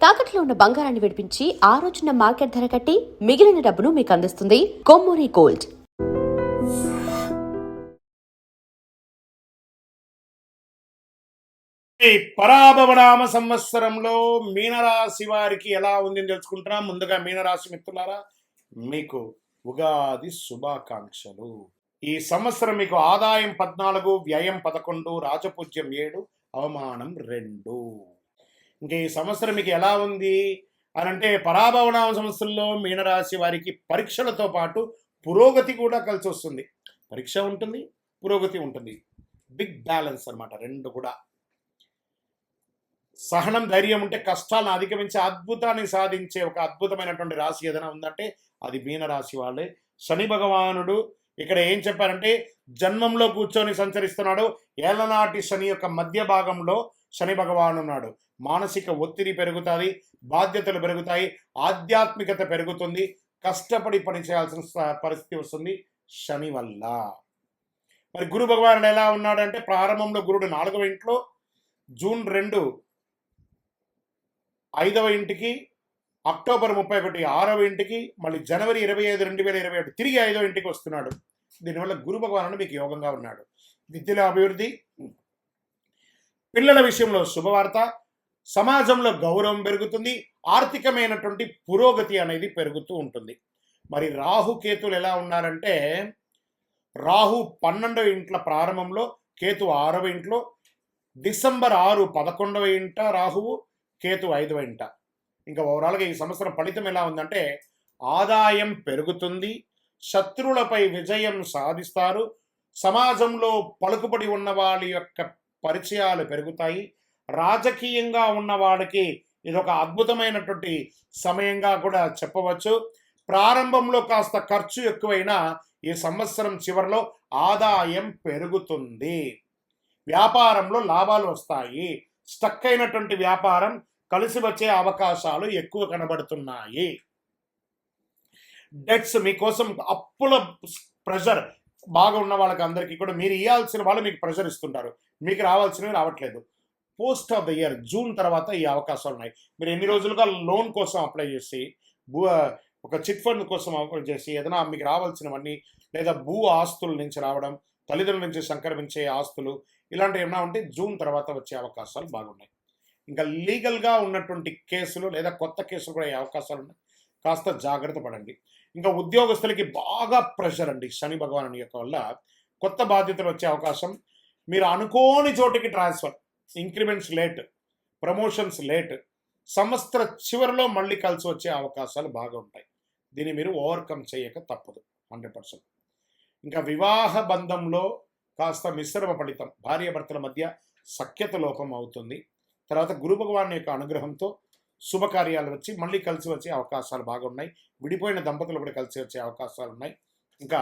తాకట్లో ఉన్న బంగారాన్ని విడిపించి ఆ రోజున మార్కెట్ ధర కట్టి మిగిలిన డబ్బును మీకు అందిస్తుంది కొమ్మూరి గోల్డ్. ఈ పరాభవనామ సంవత్సరంలో మీనరాశి వారికి ఎలా ఉంది తెలుసుకుంటున్నాం. ముందుగా మీనరాశి మిత్రులారా, మీకు ఉగాది శుభాకాంక్షలు. ఈ సంవత్సరం మీకు ఆదాయం 14, వ్యయం 11, రాజపూజ్యం 7, అవమానం 2. ఇంకా ఈ సంవత్సరం మీకు ఎలా ఉంది అని అంటే, పరాభవనామ సంవత్సరంలో మీనరాశి వారికి పరీక్షలతో పాటు పురోగతి కూడా కలిసి వస్తుంది. పరీక్ష ఉంటుంది, పురోగతి ఉంటుంది. బిగ్ బ్యాలెన్స్ అన్నమాట, రెండు కూడా. సహనం, ధైర్యం ఉంటే కష్టాలను అధిగమించి అద్భుతాన్ని సాధించే ఒక అద్భుతమైనటువంటి రాశి ఏదైనా ఉందంటే అది మీనరాశి వాళ్ళే. శని భగవానుడు ఇక్కడ ఏం చెప్పారంటే, జన్మంలో కూర్చొని సంచరిస్తున్నాడు. ఏళ్ళనాటి శని యొక్క మధ్య భాగంలో శని భగవాను ఉన్నాడు. మానసిక ఒత్తిడి పెరుగుతుంది, బాధ్యతలు పెరుగుతాయి, ఆధ్యాత్మికత పెరుగుతుంది, కష్టపడి పని చేయాల్సిన పరిస్థితి వస్తుంది శని వల్ల. మరి గురు భగవానుడు ఎలా ఉన్నాడంటే, ప్రారంభంలో గురుడు 4వ ఇంట్లో, జూన్ 2 5వ ఇంటికి, అక్టోబర్ 31 6వ ఇంటికి, మళ్ళీ జనవరి 25 2021 తిరిగి 5వ ఇంటికి వస్తున్నాడు. దీనివల్ల గురు భగవానుడు మీకు యోగంగా ఉన్నాడు. విద్యలో అభివృద్ధి, పిల్లల విషయంలో శుభవార్త, సమాజంలో గౌరవం పెరుగుతుంది, ఆర్థికమైనటువంటి పురోగతి అనేది పెరుగుతూ ఉంటుంది. మరి రాహు కేతులు ఎలా ఉన్నారంటే, రాహు 12వ ఇంట్ల ప్రారంభంలో, కేతు 6వ ఇంట్లో, డిసెంబర్ 6 11వ ఇంట రాహువు, కేతు 5వ ఇంట. ఇంకా ఓవరాల్గా ఈ సంవత్సరం ఫలితం ఎలా ఉందంటే, ఆదాయం పెరుగుతుంది, శత్రువులపై విజయం సాధిస్తారు, సమాజంలో పలుకుబడి ఉన్న వాళ్ళ యొక్క పరిచయాలు పెరుగుతాయి, రాజకీయంగా ఉన్న వాళ్ళకి ఇదొక అద్భుతమైనటువంటి సమయంగా కూడా చెప్పవచ్చు. ప్రారంభంలో కాస్త ఖర్చు ఎక్కువైనా ఈ సంవత్సరం చివరిలో ఆదాయం పెరుగుతుంది, వ్యాపారంలో లాభాలు వస్తాయి, స్టక్ అయినటువంటి వ్యాపారం కలిసి వచ్చే అవకాశాలు ఎక్కువ కనబడుతున్నాయి. డెట్స్ మీకోసం, అప్పుల ప్రెషర్ బాగా ఉన్న వాళ్ళకి అందరికీ కూడా మీరు ఇవ్వాల్సిన వాళ్ళు మీకు ప్రెషర్ ఇస్తుంటారు, మీకు రావాల్సినవి రావట్లేదు. Post of the year June తర్వాత ఈ అవకాశాలు ఉన్నాయి. మీరు ఎన్ని రోజులుగా లోన్ కోసం అప్లై చేసి, ఒక చిట్ ఫండ్ కోసం అప్లై చేసి, ఏదైనా మీకు రావాల్సినవన్నీ, లేదా భూ ఆస్తుల నుంచి రావడం, తల్లిదండ్రుల నుంచి సంక్రమించే ఆస్తులు, ఇలాంటివి ఏమైనా ఉంటే జూన్ తర్వాత వచ్చే అవకాశాలు బాగున్నాయి. ఇంకా లీగల్గా ఉన్నటువంటి కేసులు లేదా కొత్త కేసులు కూడా అయ్యే అవకాశాలు ఉన్నాయి, కాస్త జాగ్రత్త పడండి. ఇంకా ఉద్యోగస్తులకి బాగా ప్రెషర్ అండి శని భగవాను యొక్క వల్ల. కొత్త బాధ్యతలు వచ్చే అవకాశం, మీరు అనుకోని చోటికి transfer, increments late, promotions late, సంవత్సర చివరిలో మళ్ళీ కలిసి వచ్చే అవకాశాలు బాగా ఉంటాయి. దీన్ని మీరు ఓవర్కమ్ చేయక తప్పదు 100%. ఇంకా వివాహ బంధంలో కాస్త మిశ్రమ ఫలితం, భార్యాభర్తల మధ్య సఖ్యత లోపం అవుతుంది. తర్వాత గురు భగవాన్ యొక్క అనుగ్రహంతో శుభకార్యాలు వచ్చి మళ్ళీ కలిసి వచ్చే అవకాశాలు బాగున్నాయి. విడిపోయిన దంపతులు కూడా కలిసి వచ్చే అవకాశాలు ఉన్నాయి. ఇంకా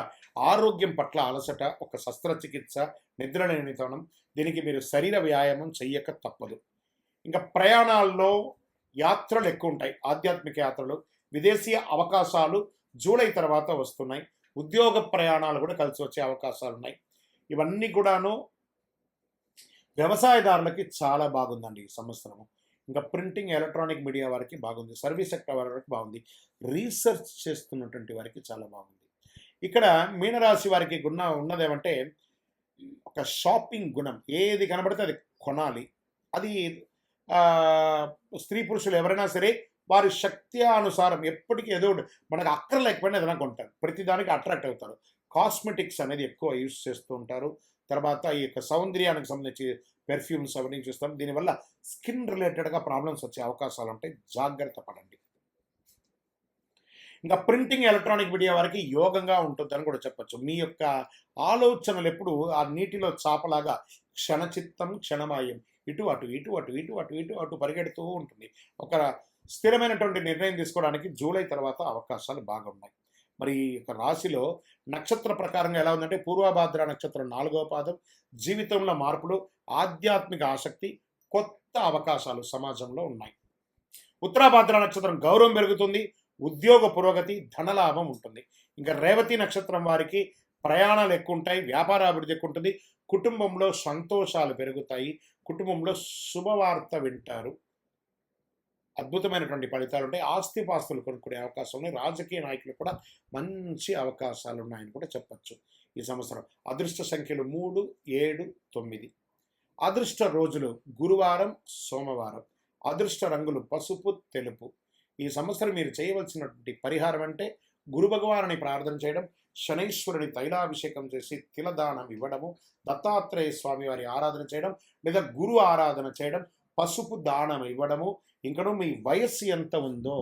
ఆరోగ్యం పట్ల అలసట, ఒక శస్త్రచికిత్స, నిద్రలేనితనం, దీనికి మీరు శరీర వ్యాయామం చెయ్యక తప్పదు. ఇంకా ప్రయాణాల్లో యాత్రలు ఎక్కువ ఉంటాయి, ఆధ్యాత్మిక యాత్రలు, విదేశీ అవకాశాలు జూలై తర్వాత వస్తున్నాయి. ఉద్యోగ ప్రయాణాలు కూడా కలిసి వచ్చే అవకాశాలు ఉన్నాయి. ఇవన్నీ కూడాను వ్యవసాయదారులకి చాలా బాగుందండి ఈ సంవత్సరం. ఇంకా ప్రింటింగ్, ఎలక్ట్రానిక్ మీడియా వారికి బాగుంది, సర్వీస్ సెక్టర్ వారికి బాగుంది, రీసెర్చ్ చేస్తున్నటువంటి వారికి చాలా బాగుంది. ఇక్కడ మీనరాశి వారికి ఉన్నదేమంటే, ఒక షాపింగ్ గుణం, ఏది కనబడితే అది కొనాలి. అది స్త్రీ పురుషులు ఎవరైనా సరే వారి శక్తి అనుసారం ఎప్పటికీ ఏదో మనకు అక్కర్లేకపోయినా ఏదైనా కొంటారు, ప్రతిదానికి అట్రాక్ట్ అవుతారు. కాస్మెటిక్స్ అనేది ఎక్కువ యూజ్ చేస్తూ ఉంటారు. తర్వాత ఈ యొక్క సౌందర్యానికి సంబంధించి పెర్ఫ్యూమ్స్ అవన్నీ చూస్తాం. దీనివల్ల స్కిన్ రిలేటెడ్గా ప్రాబ్లమ్స్ వచ్చే అవకాశాలు ఉంటాయి, జాగ్రత్త పడండి. ఇంకా ప్రింటింగ్, ఎలక్ట్రానిక్ మీడియా వారికి యోగంగా ఉంటుందని కూడా చెప్పచ్చు. మీ యొక్క ఆలోచనలు ఎప్పుడు ఆ నీటిలో చాపలాగా క్షణచిత్తం క్షణమాయం, ఇటు అటు ఇటు అటు ఇటు అటు ఇటు అటు పరిగెడుతూ ఉంటుంది. ఒక స్థిరమైనటువంటి నిర్ణయం తీసుకోవడానికి జూలై తర్వాత అవకాశాలు బాగున్నాయి. మరి ఈ యొక్క రాశిలో నక్షత్ర ప్రకారంగా ఎలా ఉందంటే, పూర్వభాద్ర నక్షత్రం 4వ పాదం, జీవితంలో మార్పులు, ఆధ్యాత్మిక ఆసక్తి, కొత్త అవకాశాలు సమాజంలో ఉన్నాయి. ఉత్తరాభాద్ర నక్షత్రం గౌరవం పెరుగుతుంది, ఉద్యోగ పురోగతి, ధనలాభం ఉంటుంది. ఇంకా రేవతి నక్షత్రం వారికి ప్రయాణాలు ఎక్కువ ఉంటాయి, వ్యాపార అభివృద్ధి ఎక్కువ ఉంటుంది, కుటుంబంలో సంతోషాలు పెరుగుతాయి, కుటుంబంలో శుభవార్త వింటారు, అద్భుతమైనటువంటి ఫలితాలు ఉంటాయి. ఆస్తిపాస్తులు కొనుక్కునే అవకాశం ఉన్నాయి. రాజకీయ నాయకులకు కూడా మంచి అవకాశాలు ఉన్నాయని కూడా చెప్పచ్చు ఈ సంవత్సరం. అదృష్ట సంఖ్యలు 3, 7, 9. అదృష్ట రోజులు గురువారం, సోమవారం. అదృష్ట రంగులు పసుపు, తెలుపు. ఈ సంవత్సరం మీరు చేయవలసినటువంటి పరిహారం అంటే గురు భగవానుని ప్రార్థన చేయడం, శనైశ్వరుని తైలాభిషేకం చేసి తిలదానం ఇవ్వడము, దత్తాత్రేయ స్వామి వారి ఆరాధన చేయడం లేదా గురు ఆరాధన చేయడం, పసుపు దానం ఇవ్వడము. ఇంకనూ మీ వయస్సు ఎంత ఉందో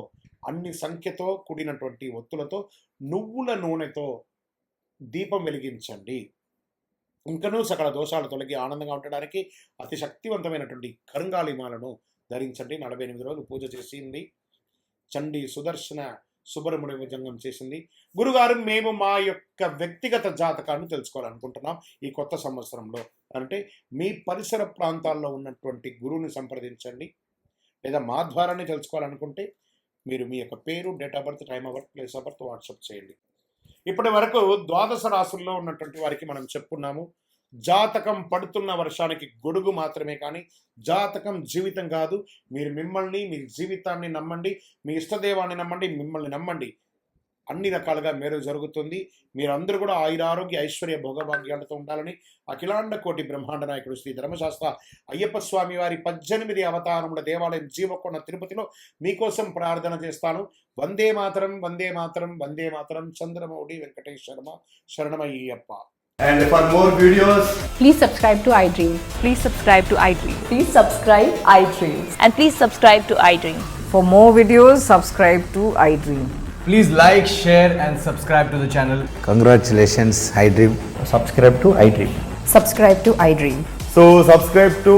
అన్ని సంఖ్యతో కూడినటువంటి ఒత్తులతో నువ్వుల నూనెతో దీపం వెలిగించండి. ఇంకనూ సకల దోషాలు తొలగి ఆనందంగా ఉండడానికి అతి శక్తివంతమైనటువంటి కరుంగాళిమాలను ధరించండి. 48 రోజులు పూజ చేసింది. చండీ సుదర్శన సుబ్రహ్మణ్య భుజంగం చేసింది. గురుగారు, మేము మా యొక్క వ్యక్తిగత జాతకాన్ని తెలుసుకోవాలనుకుంటున్నాం ఈ కొత్త సంవత్సరంలో అంటే మీ పరిసర ప్రాంతాల్లో ఉన్నటువంటి గురువుని సంప్రదించండి. లేదా మా ద్వారానే తెలుసుకోవాలనుకుంటే మీరు మీ యొక్క పేరు, date of birth, time of birth, place of birth WhatsApp చేయండి. ఇప్పటి వరకు 12 రాశుల్లో ఉన్నటువంటి వారికి మనం చెప్పుకున్నాము. జాతకం పడుతున్న వర్షానికి గొడుగు మాత్రమే, కానీ జాతకం జీవితం కాదు. మీరు మిమ్మల్ని, మీ జీవితాన్ని నమ్మండి, మీ ఇష్టదేవాన్ని నమ్మండి, మిమ్మల్ని నమ్మండి. అన్ని రకాలుగా మేలు జరుగుతుంది. మీరందరూ కూడా ఆయురారోగ్య ఐశ్వర్య భోగభాగ్యాలతో ఉండాలని అఖిలాండ కోటి బ్రహ్మాండ నాయకుడు శ్రీ ధర్మశాస్త్ర అయ్యప్ప స్వామి వారి 18 అవతారముల దేవాలయం జీవకొండ తిరుపతిలో మీకోసం ప్రార్థన చేస్తాను. వందే మాతరం, వందే మాతరం, వందే మాతరం. చంద్రమౌళి వెంకటేశ్వర శర్మ శరణమయ్యప్ప. And for more videos, Please subscribe to iDream. Please subscribe to iDream. Please subscribe iDream. And please subscribe to iDream. For more videos, subscribe to iDream. please like, share and subscribe to the channel. Congratulations, iDream. Subscribe to iDream. Subscribe to iDream. So subscribe to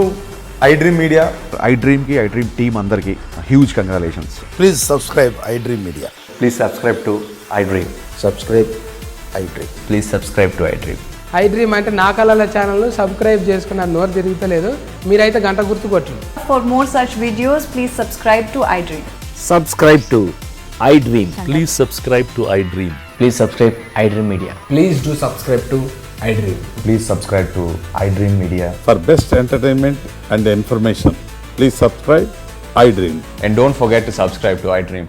iDream Media. iDream ki iDream team అందరికి huge congratulations. Please subscribe iDream Media. Please subscribe to iDream. Subscribe iDream. Please subscribe to iDream. iDream అంటే నా కళల channel subscribe చేసుకున్న నోరు తిరుగుతలేదు. మీరైతే గంట గుర్తు కొట్టండి. For more such videos, please subscribe to iDream. Subscribe to iDream. Please subscribe to iDream. Please subscribe iDream Media. Please do subscribe to iDream. Please subscribe to iDream Media. For best entertainment and information, please subscribe iDream. And don't forget to subscribe to iDream.